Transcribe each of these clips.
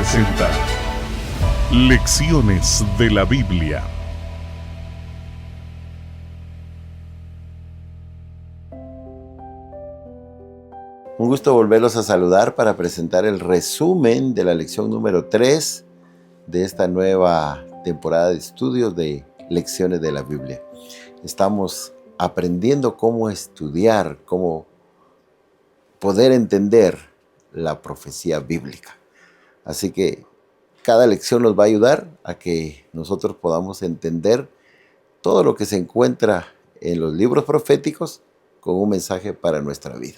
presenta Lecciones de la Biblia. Un gusto volverlos a saludar para presentar el resumen de la lección número 3 de esta nueva temporada de estudios de Lecciones de la Biblia. Estamos aprendiendo cómo estudiar, cómo poder entender la profecía bíblica. Así que cada lección nos va a ayudar a que nosotros podamos entender todo lo que se encuentra en los libros proféticos con un mensaje para nuestra vida.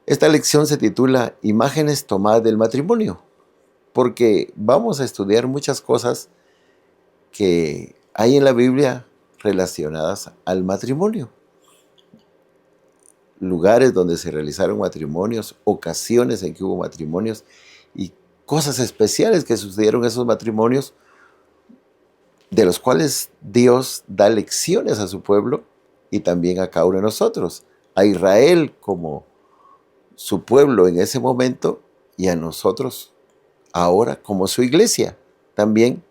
Esta lección se titula Imágenes tomadas del matrimonio, porque vamos a estudiar muchas cosas que hay en la Biblia relacionadas al matrimonio. Lugares donde se realizaron matrimonios, ocasiones en que hubo matrimonios y cosas especiales que sucedieron en esos matrimonios, de los cuales Dios da lecciones a su pueblo y también a cada uno de nosotros. A Israel como su pueblo en ese momento y a nosotros ahora como su iglesia, también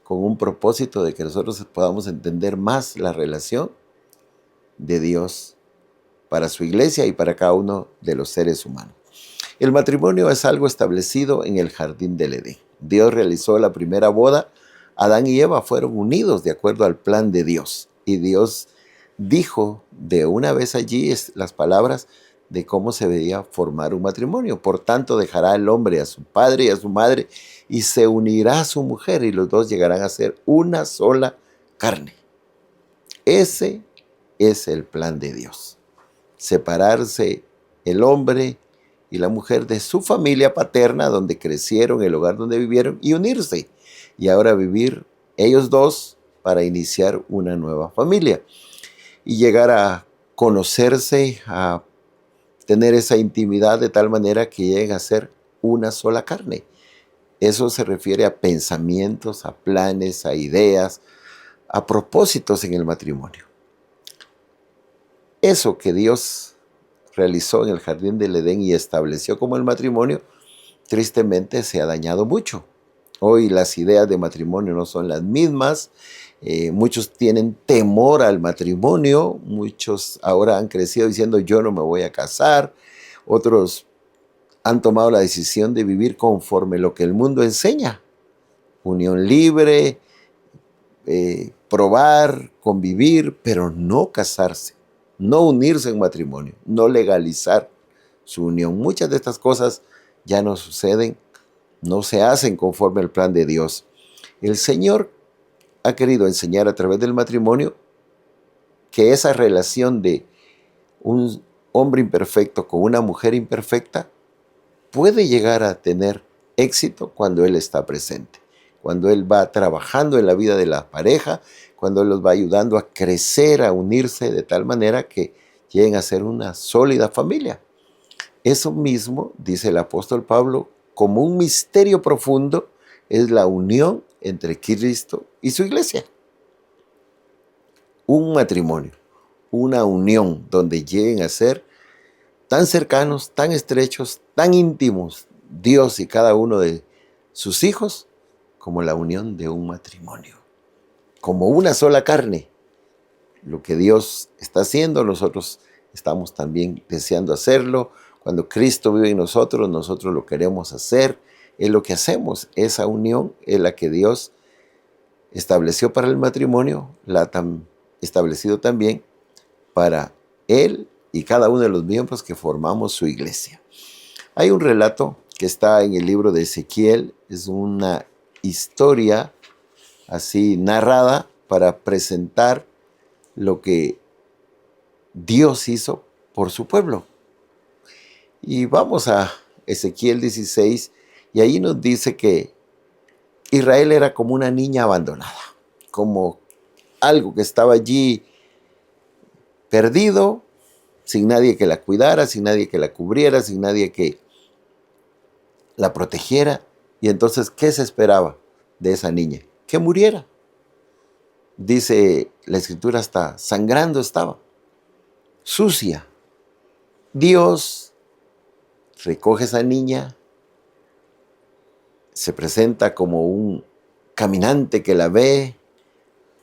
con un propósito de que nosotros podamos entender más la relación de Dios para su iglesia y para cada uno de los seres humanos. El matrimonio es algo establecido en el jardín del Edén. Dios realizó la primera boda. Adán y Eva fueron unidos de acuerdo al plan de Dios. Y Dios dijo de una vez allí las palabras de cómo se debía formar un matrimonio. Por tanto, dejará el hombre a su padre y a su madre y se unirá a su mujer y los dos llegarán a ser una sola carne. Ese es el plan de Dios. Separarse el hombre y la mujer de su familia paterna, donde crecieron, el hogar donde vivieron, y unirse. Y ahora vivir ellos dos para iniciar una nueva familia. Y llegar a conocerse, a tener esa intimidad de tal manera que lleguen a ser una sola carne. Eso se refiere a pensamientos, a planes, a ideas, a propósitos en el matrimonio. Eso que Dios realizó en el jardín del Edén y estableció como el matrimonio, tristemente se ha dañado mucho. Hoy las ideas de matrimonio no son las mismas. Muchos tienen temor al matrimonio. Muchos ahora han crecido diciendo yo no me voy a casar. Otros han tomado la decisión de vivir conforme lo que el mundo enseña. Unión libre, probar, convivir, pero no casarse. No unirse en matrimonio, no legalizar su unión. Muchas de estas cosas ya no suceden, no se hacen conforme al plan de Dios. El Señor ha querido enseñar a través del matrimonio que esa relación de un hombre imperfecto con una mujer imperfecta puede llegar a tener éxito cuando Él está presente, cuando Él va trabajando en la vida de la pareja, cuando Él los va ayudando a crecer, a unirse de tal manera que lleguen a ser una sólida familia. Eso mismo, dice el apóstol Pablo, como un misterio profundo, es la unión entre Cristo y su iglesia. Un matrimonio, una unión donde lleguen a ser tan cercanos, tan estrechos, tan íntimos, Dios y cada uno de sus hijos, como la unión de un matrimonio. Como una sola carne. Lo que Dios está haciendo, nosotros estamos también deseando hacerlo. Cuando Cristo vive en nosotros, nosotros lo queremos hacer. Es lo que hacemos. Esa unión es la que Dios estableció para el matrimonio, la han establecido también para Él y cada uno de los miembros que formamos su iglesia. Hay un relato que está en el libro de Ezequiel. Es una historia así narrada para presentar lo que Dios hizo por su pueblo. Y vamos a Ezequiel 16 y ahí nos dice que Israel era como una niña abandonada, como algo que estaba allí perdido, sin nadie que la cuidara, sin nadie que la cubriera, sin nadie que la protegiera. Y entonces, ¿qué se esperaba de esa niña? Que muriera. Dice la escritura, hasta sangrando estaba, sucia. Dios recoge a esa niña, se presenta como un caminante que la ve,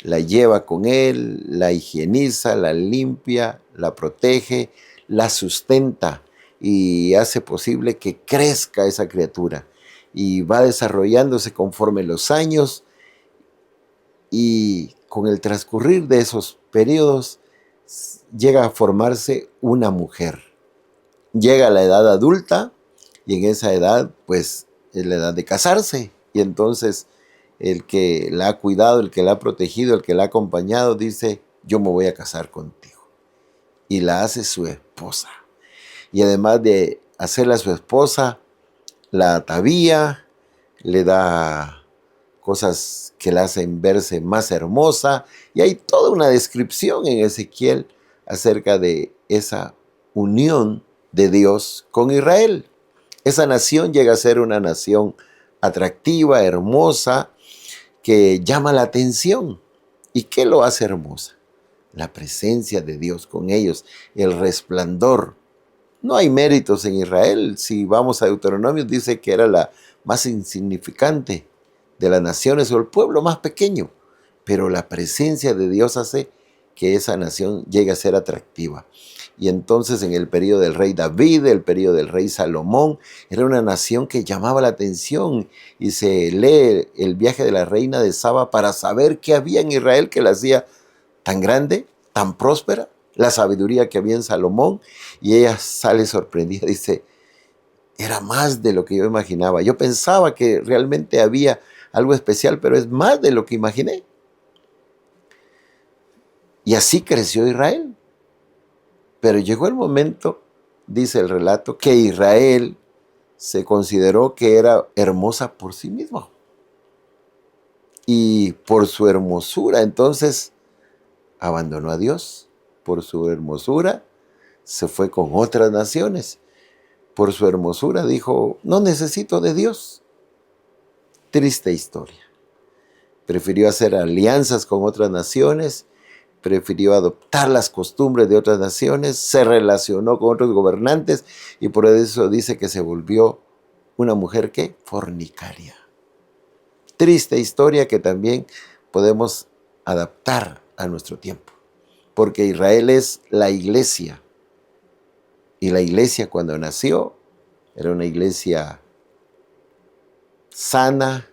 la lleva con él, la higieniza, la limpia, la protege, la sustenta y hace posible que crezca esa criatura. Y va desarrollándose conforme los años y con el transcurrir de esos periodos llega a formarse una mujer. Llega a la edad adulta y en esa edad pues es la edad de casarse. Y entonces el que la ha cuidado, el que la ha protegido, el que la ha acompañado, dice, yo me voy a casar contigo. Y la hace su esposa. Y además de hacerla su esposa, la atavía, le da cosas que la hacen verse más hermosa. Y hay toda una descripción en Ezequiel acerca de esa unión de Dios con Israel. Esa nación llega a ser una nación atractiva, hermosa, que llama la atención. ¿Y qué lo hace hermosa? La presencia de Dios con ellos, el resplandor. No hay méritos en Israel. Si vamos a Deuteronomio, dice que era la más insignificante de las naciones o el pueblo más pequeño. Pero la presencia de Dios hace que esa nación llegue a ser atractiva. Y entonces en el periodo del rey David, el periodo del rey Salomón, era una nación que llamaba la atención. Y se lee el viaje de la reina de Saba para saber qué había en Israel que la hacía tan grande, tan próspera, la sabiduría que había en Salomón. Y ella sale sorprendida, dice, era más de lo que yo imaginaba. Yo pensaba que realmente había algo especial, pero es más de lo que imaginé. Y así creció Israel. Pero llegó el momento, dice el relato, que Israel se consideró que era hermosa por sí misma. Y por su hermosura, entonces, abandonó a Dios. Por su hermosura, se fue con otras naciones. Por su hermosura, dijo, no necesito de Dios. Triste historia. Prefirió hacer alianzas con otras naciones, prefirió adoptar las costumbres de otras naciones, se relacionó con otros gobernantes y por eso dice que se volvió una mujer que fornicaria. Triste historia que también podemos adaptar a nuestro tiempo, porque Israel es la iglesia y la iglesia cuando nació era una iglesia sana,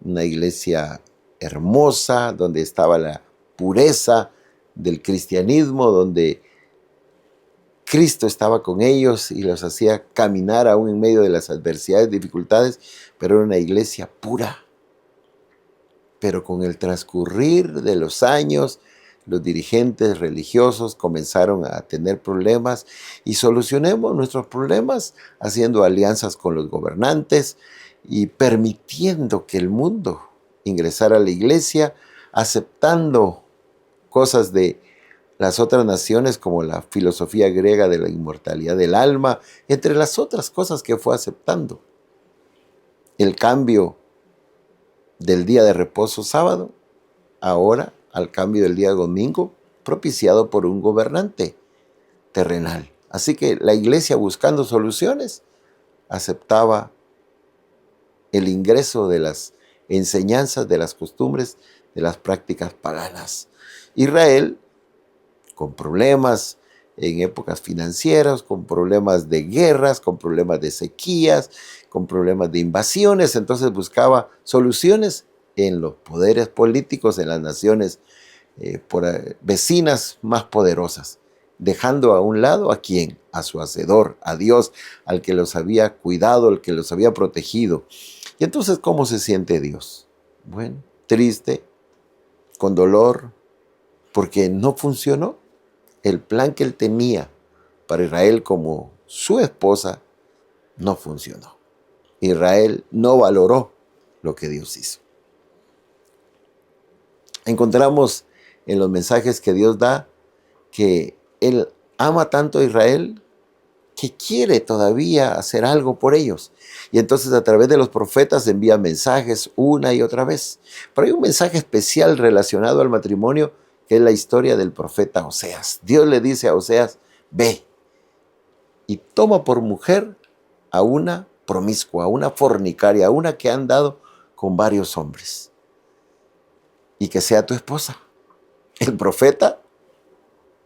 una iglesia hermosa, donde estaba la pureza del cristianismo, donde Cristo estaba con ellos y los hacía caminar aún en medio de las adversidades, dificultades, pero era una iglesia pura. Pero con el transcurrir de los años, los dirigentes religiosos comenzaron a tener problemas y solucionemos nuestros problemas haciendo alianzas con los gobernantes y permitiendo que el mundo ingresara a la iglesia, aceptando cosas de las otras naciones como la filosofía griega de la inmortalidad del alma, entre las otras cosas que fue aceptando. El cambio del día de reposo sábado, ahora al cambio del día domingo, propiciado por un gobernante terrenal. Así que la iglesia, buscando soluciones, aceptaba el ingreso de las enseñanzas, de las costumbres, de las prácticas paganas. Israel, con problemas en épocas financieras, con problemas de guerras, con problemas de sequías, con problemas de invasiones, entonces buscaba soluciones en los poderes políticos, en las naciones vecinas más poderosas, dejando a un lado a quién, a su hacedor, a Dios, al que los había cuidado, al que los había protegido. Y entonces, ¿cómo se siente Dios? Bueno, triste, con dolor, porque no funcionó. El plan que él tenía para Israel como su esposa no funcionó. Israel no valoró lo que Dios hizo. Encontramos en los mensajes que Dios da que Él ama tanto a Israel que quiere todavía hacer algo por ellos. Y entonces a través de los profetas envía mensajes una y otra vez. Pero hay un mensaje especial relacionado al matrimonio que es la historia del profeta Oseas. Dios le dice a Oseas, ve y toma por mujer a una promiscua, una fornicaria, una que ha andado con varios hombres, y que sea tu esposa. El profeta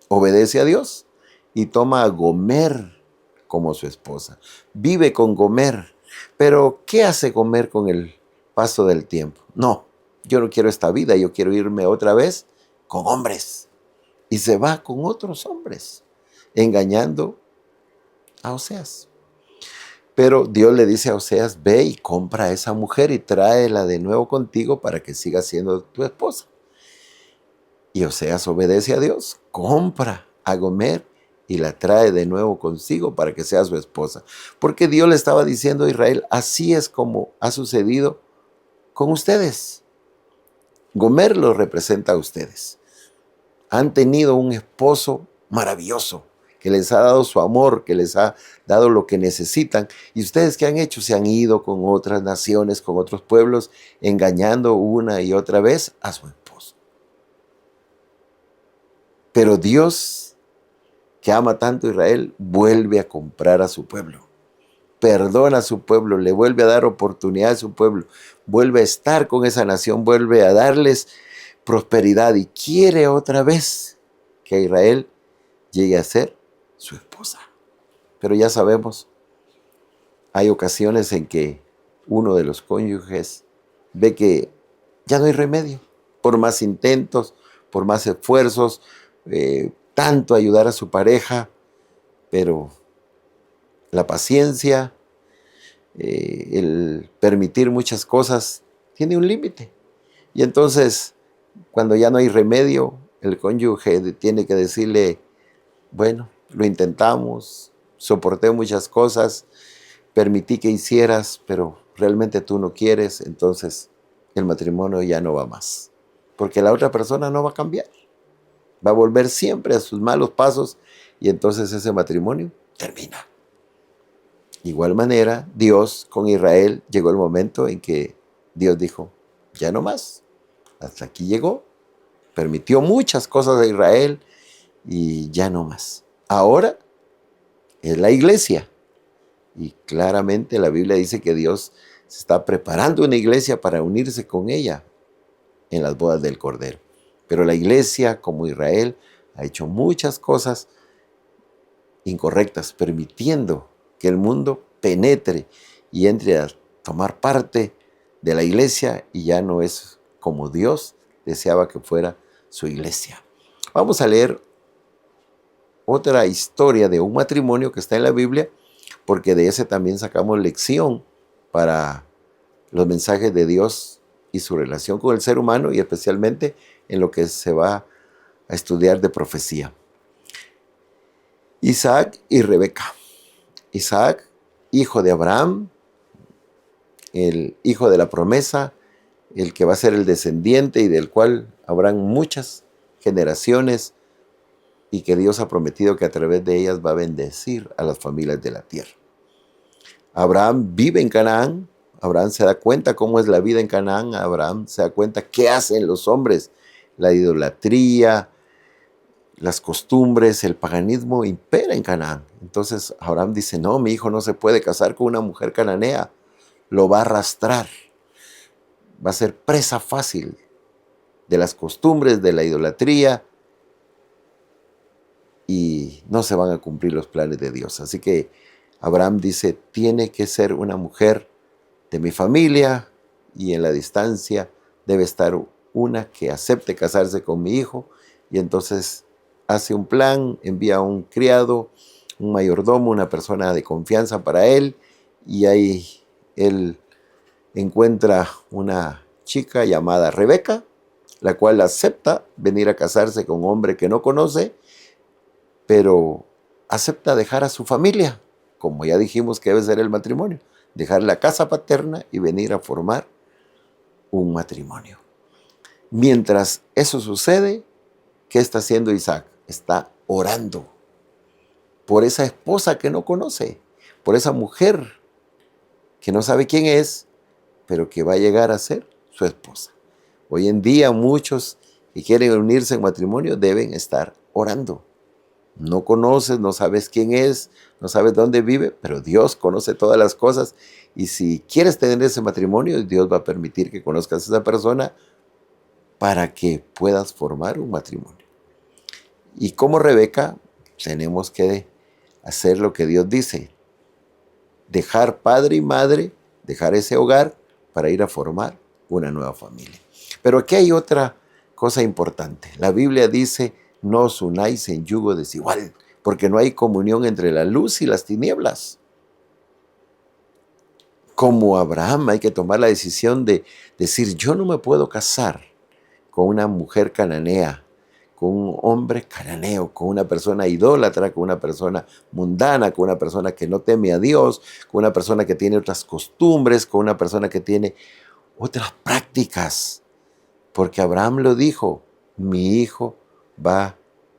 obedece a Dios y toma a Gomer como su esposa. Vive con Gomer. Pero, ¿qué hace Gomer con el paso del tiempo? No, yo no quiero esta vida, yo quiero irme otra vez con hombres. Y se va con otros hombres, engañando a Oseas. Pero Dios le dice a Oseas, ve y compra a esa mujer y tráela de nuevo contigo para que siga siendo tu esposa. Y Oseas obedece a Dios, compra a Gomer y la trae de nuevo consigo para que sea su esposa. Porque Dios le estaba diciendo a Israel, así es como ha sucedido con ustedes. Gomer lo representa a ustedes. Han tenido un esposo maravilloso, que les ha dado su amor, que les ha dado lo que necesitan. ¿Y ustedes qué han hecho? Se han ido con otras naciones, con otros pueblos, engañando una y otra vez a su esposo. Pero Dios, que ama tanto a Israel, vuelve a comprar a su pueblo. Perdona a su pueblo, le vuelve a dar oportunidad a su pueblo, vuelve a estar con esa nación, vuelve a darles prosperidad y quiere otra vez que Israel llegue a ser su esposa. Pero ya sabemos, hay ocasiones en que uno de los cónyuges ve que ya no hay remedio, por más intentos, por más esfuerzos, tanto ayudar a su pareja, pero la paciencia, el permitir muchas cosas, tiene un límite. Y entonces, cuando ya no hay remedio, el cónyuge tiene que decirle, bueno, lo intentamos, soporté muchas cosas, permití que hicieras, pero realmente tú no quieres, entonces el matrimonio ya no va más. Porque la otra persona no va a cambiar. Va a volver siempre a sus malos pasos y entonces ese matrimonio termina. De igual manera, Dios con Israel llegó el momento en que Dios dijo, ya no más, hasta aquí llegó, permitió muchas cosas a Israel y ya no más. Ahora es la iglesia y claramente la Biblia dice que Dios se está preparando una iglesia para unirse con ella en las bodas del Cordero. Pero la iglesia, como Israel, ha hecho muchas cosas incorrectas, permitiendo que el mundo penetre y entre a tomar parte de la iglesia y ya no es como Dios deseaba que fuera su iglesia. Vamos a leer otra historia de un matrimonio que está en la Biblia, porque de ese también sacamos lección para los mensajes de Dios y su relación con el ser humano y especialmente en lo que se va a estudiar de profecía. Isaac y Rebeca. Isaac, hijo de Abraham, el hijo de la promesa, el que va a ser el descendiente y del cual habrán muchas generaciones y que Dios ha prometido que a través de ellas va a bendecir a las familias de la tierra. Abraham vive en Canaán, Abraham se da cuenta cómo es la vida en Canaán, Abraham se da cuenta qué hacen los hombres, la idolatría, las costumbres, el paganismo impera en Canaán. Entonces Abraham dice, no, mi hijo no se puede casar con una mujer cananea, lo va a arrastrar, va a ser presa fácil de las costumbres, de la idolatría, y no se van a cumplir los planes de Dios. Así que Abraham dice, tiene que ser una mujer de mi familia y en la distancia debe estar una que acepte casarse con mi hijo. Y entonces hace un plan, envía a un criado, un mayordomo, una persona de confianza para él, y ahí él encuentra una chica llamada Rebeca, la cual acepta venir a casarse con un hombre que no conoce, pero acepta dejar a su familia, como ya dijimos que debe ser el matrimonio, dejar la casa paterna y venir a formar un matrimonio. Mientras eso sucede, ¿qué está haciendo Isaac? Está orando por esa esposa que no conoce, por esa mujer que no sabe quién es, pero que va a llegar a ser su esposa. Hoy en día muchos que quieren unirse en matrimonio deben estar orando No conoces, no sabes quién es, no sabes dónde vive, pero Dios conoce todas las cosas. Y si quieres tener ese matrimonio, Dios va a permitir que conozcas a esa persona para que puedas formar un matrimonio. Y como Rebeca, tenemos que hacer lo que Dios dice. Dejar padre y madre, dejar ese hogar para ir a formar una nueva familia. Pero aquí hay otra cosa importante. La Biblia dice, no os unáis en yugo desigual, porque no hay comunión entre la luz y las tinieblas. Como Abraham, hay que tomar la decisión de decir, yo no me puedo casar con una mujer cananea, con un hombre cananeo, con una persona idólatra, con una persona mundana, con una persona que no teme a Dios, con una persona que tiene otras costumbres, con una persona que tiene otras prácticas. Porque Abraham lo dijo, mi hijo va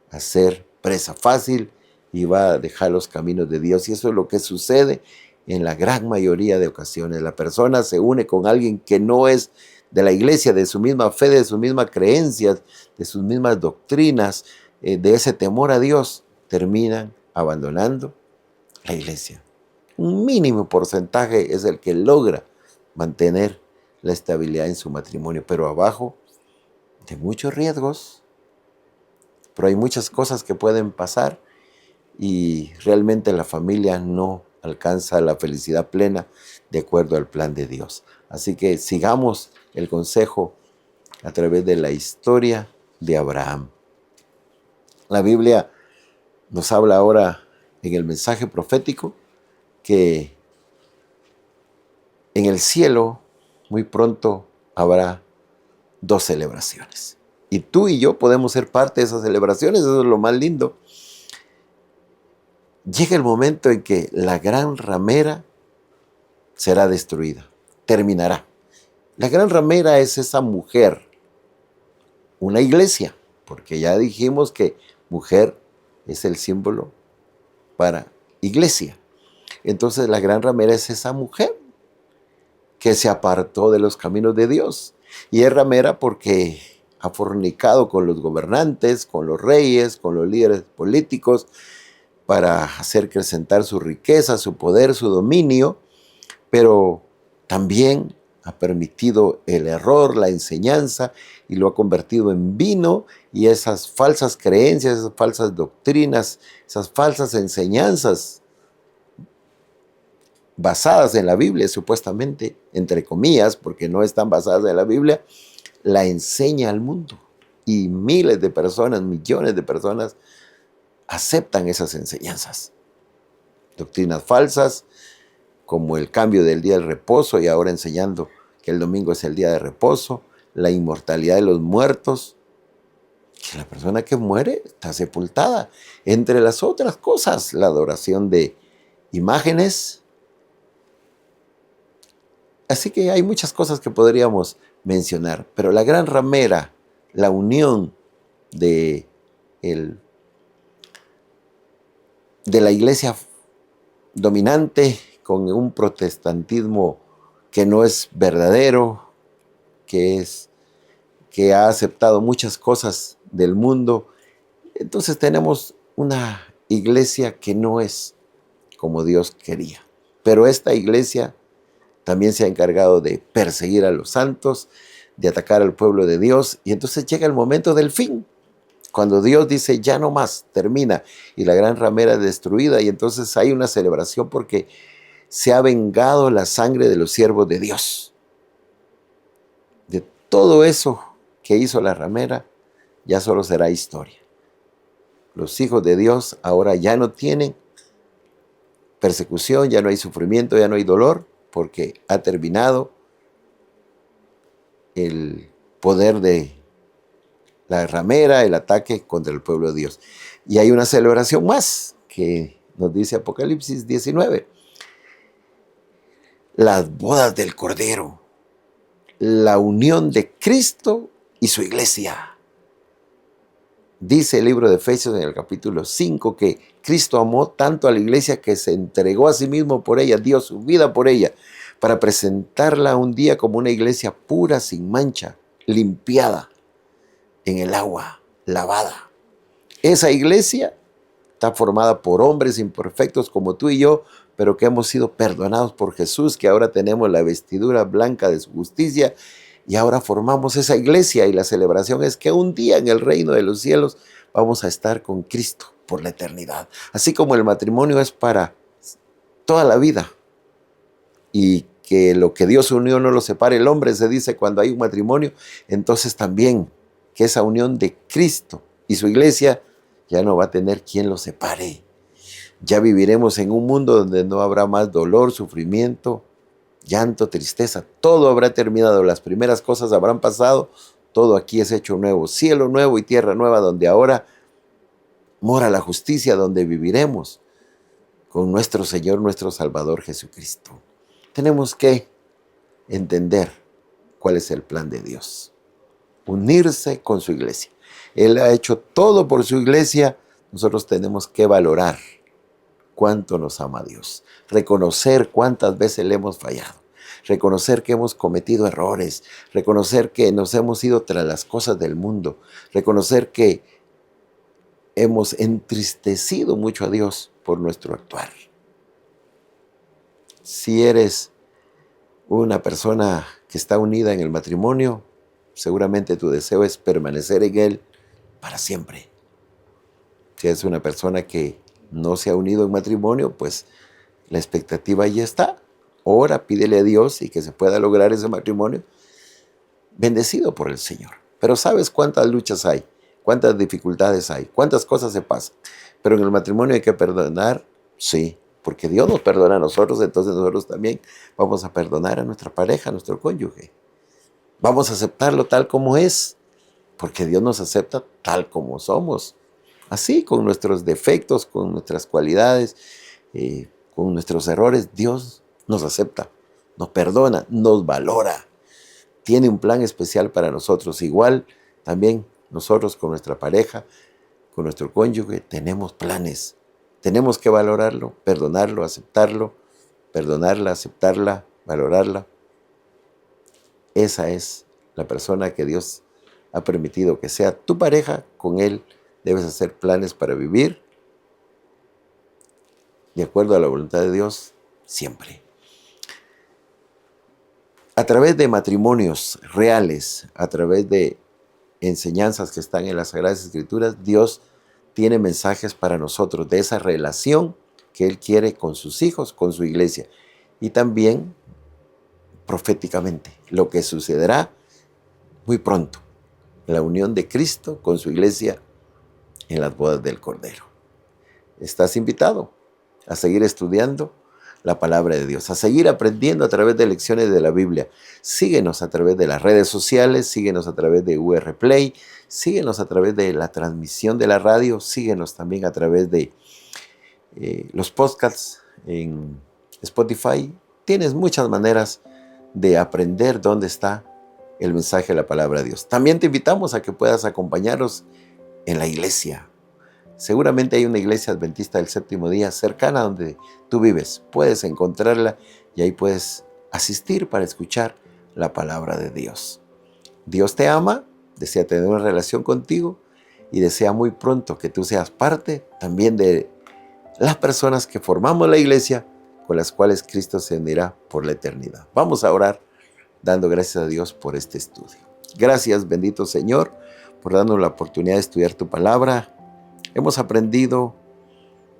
a ser presa fácil y va a dejar los caminos de Dios. Y eso es lo que sucede en la gran mayoría de ocasiones. La persona se une con alguien que no es de la iglesia, de su misma fe, de sus mismas creencias, de sus mismas doctrinas, de ese temor a Dios, terminan abandonando la iglesia. Un mínimo porcentaje es el que logra mantener la estabilidad en su matrimonio, pero abajo de muchos riesgos, pero hay muchas cosas que pueden pasar y realmente la familia no alcanza la felicidad plena de acuerdo al plan de Dios. Así que sigamos el consejo a través de la historia de Abraham. La Biblia nos habla ahora en el mensaje profético que en el cielo muy pronto habrá 2 celebraciones. Y tú y yo podemos ser parte de esas celebraciones, eso es lo más lindo. Llega el momento en que la gran ramera será destruida, terminará. La gran ramera es esa mujer, una iglesia, porque ya dijimos que mujer es el símbolo para iglesia. Entonces la gran ramera es esa mujer que se apartó de los caminos de Dios. Y es ramera porque ha fornicado con los gobernantes, con los reyes, con los líderes políticos, para hacer acrecentar su riqueza, su poder, su dominio, pero también ha permitido el error, la enseñanza, y lo ha convertido en vino, y esas falsas creencias, esas falsas doctrinas, esas falsas enseñanzas basadas en la Biblia, supuestamente, entre comillas, porque no están basadas en la Biblia, la enseña al mundo. Y miles de personas, millones de personas aceptan esas enseñanzas. Doctrinas falsas, como el cambio del día del reposo y ahora enseñando que el domingo es el día de reposo, la inmortalidad de los muertos, que la persona que muere está sepultada. Entre las otras cosas, la adoración de imágenes. Así que hay muchas cosas que podríamos mencionar, pero la gran ramera, la unión de la iglesia dominante con un protestantismo que no es verdadero, que ha aceptado muchas cosas del mundo. Entonces tenemos una iglesia que no es como Dios quería. Pero esta iglesia también se ha encargado de perseguir a los santos, de atacar al pueblo de Dios, y entonces llega el momento del fin, cuando Dios dice ya no más, termina, y la gran ramera es destruida, y entonces hay una celebración porque se ha vengado la sangre de los siervos de Dios. De todo eso que hizo la ramera, ya solo será historia. Los hijos de Dios ahora ya no tienen persecución, ya no hay sufrimiento, ya no hay dolor, porque ha terminado el poder de la ramera, el ataque contra el pueblo de Dios. Y hay una celebración más que nos dice Apocalipsis 19. Las bodas del Cordero, la unión de Cristo y su iglesia. Dice el libro de Efesios en el capítulo 5 que Cristo amó tanto a la iglesia que se entregó a sí mismo por ella, dio su vida por ella, para presentarla un día como una iglesia pura, sin mancha, limpiada en el agua, lavada. Esa iglesia está formada por hombres imperfectos como tú y yo, pero que hemos sido perdonados por Jesús, que ahora tenemos la vestidura blanca de su justicia y ahora formamos esa iglesia, y la celebración es que un día en el reino de los cielos vamos a estar con Cristo por la eternidad. Así como el matrimonio es para toda la vida y que lo que Dios unió no lo separe el hombre, se dice cuando hay un matrimonio, entonces también que esa unión de Cristo y su iglesia ya no va a tener quien lo separe. Ya viviremos en un mundo donde no habrá más dolor, sufrimiento, llanto, tristeza. Todo habrá terminado, las primeras cosas habrán pasado, todo aquí es hecho nuevo, cielo nuevo y tierra nueva, donde ahora mora la justicia, donde viviremos con nuestro Señor, nuestro Salvador Jesucristo. Tenemos que entender cuál es el plan de Dios. Unirse con su iglesia. Él ha hecho todo por su iglesia. Nosotros tenemos que valorar cuánto nos ama Dios. Reconocer cuántas veces le hemos fallado. Reconocer que hemos cometido errores. Reconocer que nos hemos ido tras las cosas del mundo. Reconocer que hemos entristecido mucho a Dios por nuestro actuar. Si eres una persona que está unida en el matrimonio, seguramente tu deseo es permanecer en él para siempre. Si es una persona que no se ha unido en matrimonio, pues la expectativa ya está. Ora, pídele a Dios y que se pueda lograr ese matrimonio bendecido por el Señor. Pero ¿sabes cuántas luchas hay? ¿Cuántas dificultades hay? ¿Cuántas cosas se pasan? Pero en el matrimonio hay que perdonar, sí, porque Dios nos perdona a nosotros, entonces nosotros también vamos a perdonar a nuestra pareja, a nuestro cónyuge. Vamos a aceptarlo tal como es, porque Dios nos acepta tal como somos. Así, con nuestros defectos, con nuestras cualidades, con nuestros errores, Dios nos acepta, nos perdona, nos valora. Tiene un plan especial para nosotros. Igual también nosotros con nuestra pareja, con nuestro cónyuge, tenemos planes. Tenemos que valorarlo, perdonarlo, aceptarlo, perdonarla, aceptarla, valorarla. Esa es la persona que Dios ha permitido que sea tu pareja. Con él debes hacer planes para vivir de acuerdo a la voluntad de Dios siempre. A través de matrimonios reales, a través de enseñanzas que están en las Sagradas Escrituras, Dios tiene mensajes para nosotros de esa relación que Él quiere con sus hijos, con su iglesia. Y también proféticamente, lo que sucederá muy pronto, la unión de Cristo con su iglesia en las bodas del Cordero. Estás invitado a seguir estudiando la palabra de Dios, a seguir aprendiendo a través de lecciones de la Biblia. Síguenos a través de las redes sociales, síguenos a través de UR Play, síguenos a través de la transmisión de la radio, síguenos también a través de los podcasts en Spotify. Tienes muchas maneras de aprender dónde está el mensaje de la palabra de Dios. También te invitamos a que puedas acompañarnos en la iglesia. Seguramente hay una iglesia adventista del séptimo día cercana a donde tú vives. Puedes encontrarla y ahí puedes asistir para escuchar la palabra de Dios. Dios te ama, desea tener una relación contigo y desea muy pronto que tú seas parte también de las personas que formamos la iglesia con las cuales Cristo se unirá por la eternidad. Vamos a orar dando gracias a Dios por este estudio. Gracias, bendito Señor, por darnos la oportunidad de estudiar tu palabra. Hemos aprendido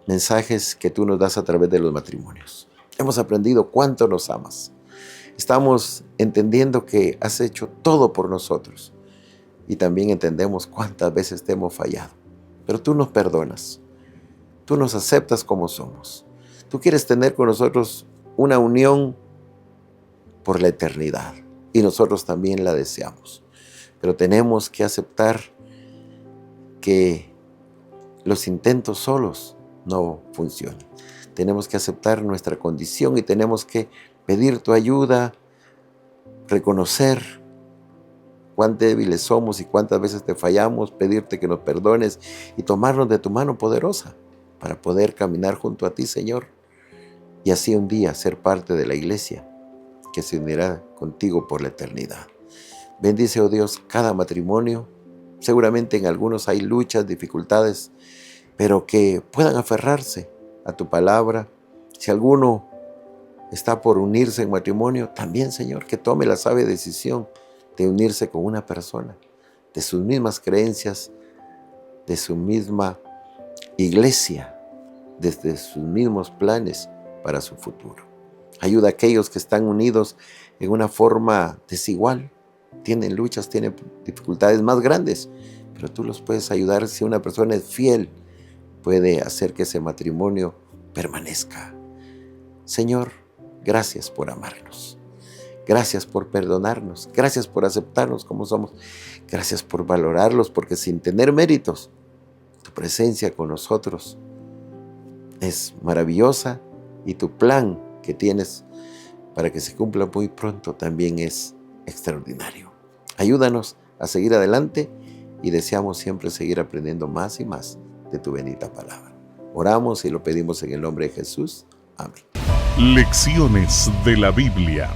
mensajes que tú nos das a través de los matrimonios. Hemos aprendido cuánto nos amas. Estamos entendiendo que has hecho todo por nosotros. Y también entendemos cuántas veces te hemos fallado. Pero tú nos perdonas. Tú nos aceptas como somos. Tú quieres tener con nosotros una unión por la eternidad. Y nosotros también la deseamos. Pero tenemos que aceptar que los intentos solos no funcionan. Tenemos que aceptar nuestra condición y tenemos que pedir tu ayuda, reconocer cuán débiles somos y cuántas veces te fallamos, pedirte que nos perdones y tomarnos de tu mano poderosa para poder caminar junto a ti, Señor, y así un día ser parte de la iglesia que se unirá contigo por la eternidad. Bendice, oh Dios, cada matrimonio. Seguramente en algunos hay luchas, dificultades, pero que puedan aferrarse a tu palabra. Si alguno está por unirse en matrimonio, también, Señor, que tome la sabia decisión de unirse con una persona de sus mismas creencias, de su misma iglesia, desde sus mismos planes para su futuro. Ayuda a aquellos que están unidos en una forma desigual, tienen luchas, tienen dificultades más grandes, pero tú los puedes ayudar. Si una persona es fiel, puede hacer que ese matrimonio permanezca. Señor, gracias por amarnos. Gracias por perdonarnos. Gracias por aceptarnos como somos. Gracias por valorarlos, porque sin tener méritos, tu presencia con nosotros es maravillosa y tu plan que tienes para que se cumpla muy pronto también es extraordinario. Ayúdanos a seguir adelante y deseamos siempre seguir aprendiendo más y más de tu bendita palabra. Oramos y lo pedimos en el nombre de Jesús. Amén. Lecciones de la Biblia